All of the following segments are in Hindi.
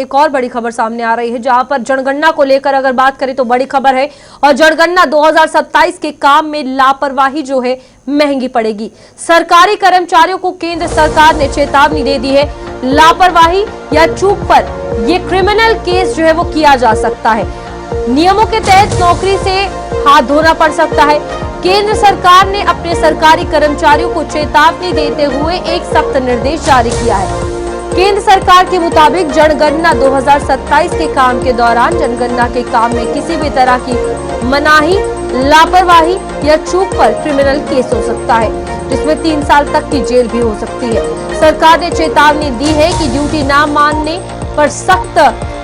एक और बड़ी खबर सामने आ रही है, जहां पर जनगणना को लेकर अगर बात करें तो बड़ी खबर है। और जनगणना 2027 के काम में लापरवाही जो है महंगी पड़ेगी। सरकारी कर्मचारियों को केंद्र सरकार ने चेतावनी दे दी है। लापरवाही या चूक पर यह क्रिमिनल केस जो है वो किया जा सकता है। नियमों के तहत नौकरी से हाथ धोना पड़ सकता है। केंद्र सरकार ने अपने सरकारी कर्मचारियों को चेतावनी देते हुए एक सख्त निर्देश जारी किया है। केंद्र सरकार के मुताबिक जनगणना 2027 के काम के दौरान जनगणना के काम में किसी भी तरह की मनाही, लापरवाही या चूक पर क्रिमिनल केस हो सकता है, जिसमें 3 साल तक की जेल भी हो सकती है। सरकार ने चेतावनी दी है कि ड्यूटी न मानने पर सख्त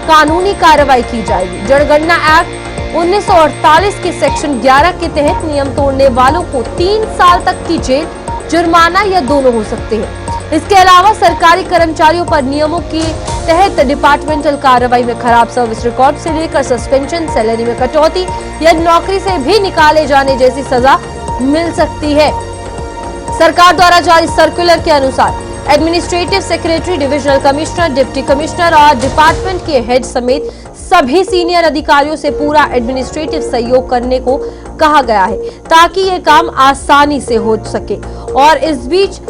कानूनी कार्रवाई की जाएगी। जनगणना एक्ट 1948 के सेक्शन 11 के तहत नियम तोड़ने वालों को 3 साल तक की जेल, जुर्माना या दोनों हो सकते हैं। इसके अलावा सरकारी कर्मचारियों पर नियमों के तहत डिपार्टमेंटल कार्रवाई में खराब सर्विस रिकॉर्ड से लेकर सस्पेंशन, सैलरी में कटौती या नौकरी से भी निकाले जाने जैसी सजा मिल सकती है। सरकार द्वारा जारी सर्कुलर के अनुसार administrative secretary, divisional commissioner, deputy commissioner और डिपार्टमेंट के हेड समेत सभी सीनियर अधिकारियों से पूरा एडमिनिस्ट्रेटिव सहयोग करने को कहा गया है, ताकि ये काम आसानी से हो सके। और इस बीच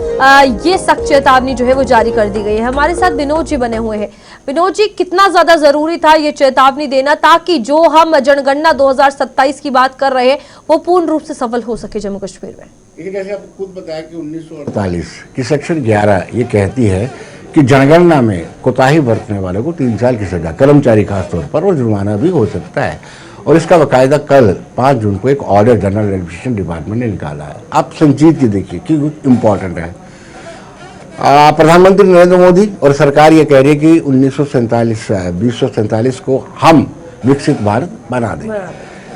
ये सख्त चेतावनी जो है वो जारी कर दी गई है। हमारे साथ विनोद जी बने हुए हैं। विनोद जी, कितना ज्यादा जरूरी था ये चेतावनी देना, ताकि जो हम जनगणना 2027 की बात कर रहे हैं वो पूर्ण रूप से सफल हो सके जम्मू कश्मीर में? लेकिन जैसे आपको खुद बताया कि 1948 की सेक्शन 11 ये कहती है कि जनगणना में कोताही बरतने वालों को 3 साल की सजा, कर्मचारी खासतौर पर, और जुर्माना भी हो सकता है। और इसका बाकायदा कल 5 जून को एक ऑर्डर जनरल एडमिनिस्ट्रेशन डिपार्टमेंट ने निकाला है। आप संजीद की देखिए कि इम्पोर्टेंट है। प्रधानमंत्री नरेंद्र मोदी और सरकार ये कह रही है कि 2047 को हम विकसित भारत बना देंगे।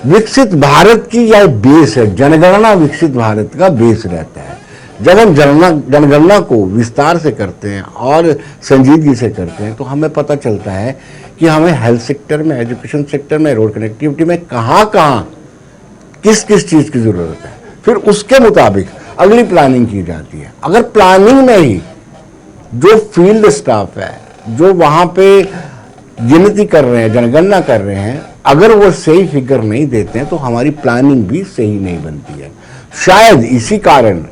विकसित भारत की यह बेस है, जनगणना विकसित भारत का बेस रहता है। जब हम जनगणना को विस्तार से करते हैं और संजीदगी से करते हैं तो हमें पता चलता है कि हमें हेल्थ सेक्टर में, एजुकेशन सेक्टर में, रोड कनेक्टिविटी में कहाँ किस किस चीज़ की ज़रूरत है। फिर उसके मुताबिक अगली प्लानिंग की जाती है। अगर प्लानिंग में ही जो फील्ड स्टाफ है, जो वहाँ पे गिनती कर रहे हैं, जनगणना कर रहे हैं, अगर वो सही फिगर नहीं देते हैं तो हमारी प्लानिंग भी सही नहीं बनती है। शायद इसी कारण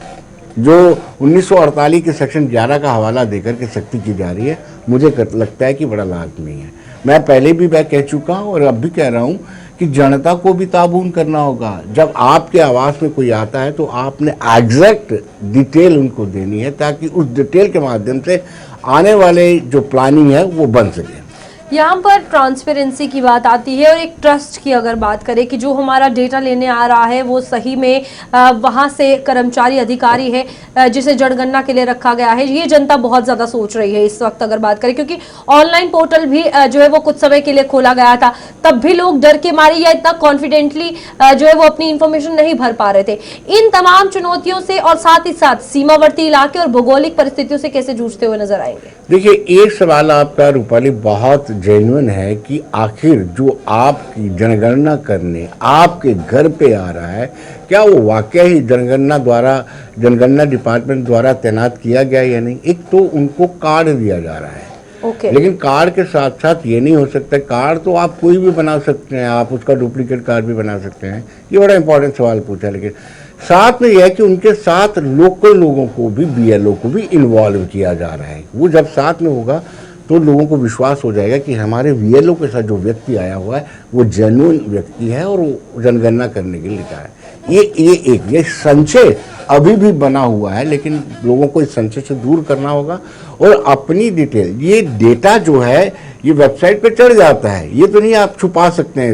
जो 1948 के सेक्शन 11 का हवाला देकर के सख्ती की जा रही है, मुझे लगता है कि बड़ा लाजमी है। मैं पहले भी मैं कह चुका हूँ और अब भी कह रहा हूँ कि जनता को भी ताबून करना होगा। जब आपके आवास में कोई आता है तो आपने एग्जैक्ट डिटेल उनको देनी है, ताकि उस डिटेल के माध्यम से आने वाले जो प्लानिंग है वो बन सके। यहाँ पर ट्रांसपेरेंसी की बात आती है और एक ट्रस्ट की अगर बात करें कि जो हमारा डेटा लेने आ रहा है वो सही में वहाँ से कर्मचारी, अधिकारी है जिसे जनगणना के लिए रखा गया है, ये जनता बहुत ज़्यादा सोच रही है इस वक्त अगर बात करें। क्योंकि ऑनलाइन पोर्टल भी जो है वो कुछ समय के लिए खोला गया था, तब भी लोग डर के मारे या इतना कॉन्फिडेंटली जो है वो अपनी इंफॉर्मेशन नहीं भर पा रहे थे। इन तमाम चुनौतियों से और साथ ही साथ सीमावर्ती इलाके और भौगोलिक परिस्थितियों से कैसे जूझते हुए नजर आएंगे? देखिए, एक सवाल आपका रूपाली बहुत जेन्युइन है कि आखिर जो आपकी जनगणना करने आपके घर पे आ रहा है, क्या वो वाकई ही जनगणना डिपार्टमेंट द्वारा तैनात किया गया या नहीं। एक तो उनको कार्ड दिया जा रहा है, लेकिन कार्ड के साथ साथ ये नहीं हो सकता, कार्ड तो आप कोई भी बना सकते हैं, आप उसका डुप्लीकेट कार्ड भी बना सकते हैं। ये बड़ा इंपॉर्टेंट सवाल पूछा। लेकिन साथ में यह है कि उनके साथ लोकल लोगों को भी, BLO को भी इन्वॉल्व किया जा रहा है। वो जब साथ में होगा तो लोगों को विश्वास हो जाएगा कि हमारे VLO के साथ जो व्यक्ति आया हुआ है वो जेन्युइन व्यक्ति है और वो जनगणना करने के लिए लिखा है। ये संशय अभी भी बना हुआ है, लेकिन लोगों को इस संशय से दूर करना होगा और अपनी डिटेल, ये डेटा जो है ये वेबसाइट पे चढ़ जाता है, ये तो नहीं आप छुपा सकते हैं,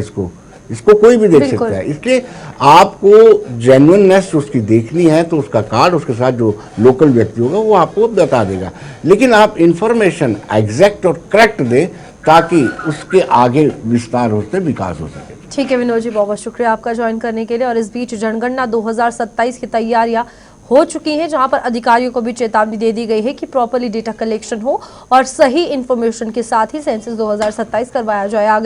इसको कोई भी देख सकता है। इसलिए आपको जेन्युइननेस उसकी देखनी है तो उसका कार्ड, उसके साथ जो लोकल व्यक्ति होगा वो आपको बता देगा। लेकिन आप इंफॉर्मेशन एग्जैक्ट और करेक्ट दें ताकि उसके आगे विस्तार होते, विकास हो सके। ठीक है विनोद जी, बहुत बहुत शुक्रिया आपका ज्वाइन करने के लिए। और इस बीच जनगणना 2027 की तैयारियां हो चुकी हैं, जहां पर अधिकारियों को भी चेतावनी दे दी गई है कि प्रॉपर्ली डेटा कलेक्शन हो और सही इंफॉर्मेशन के साथ ही सेंसस 2027 करवाया जाए। आगे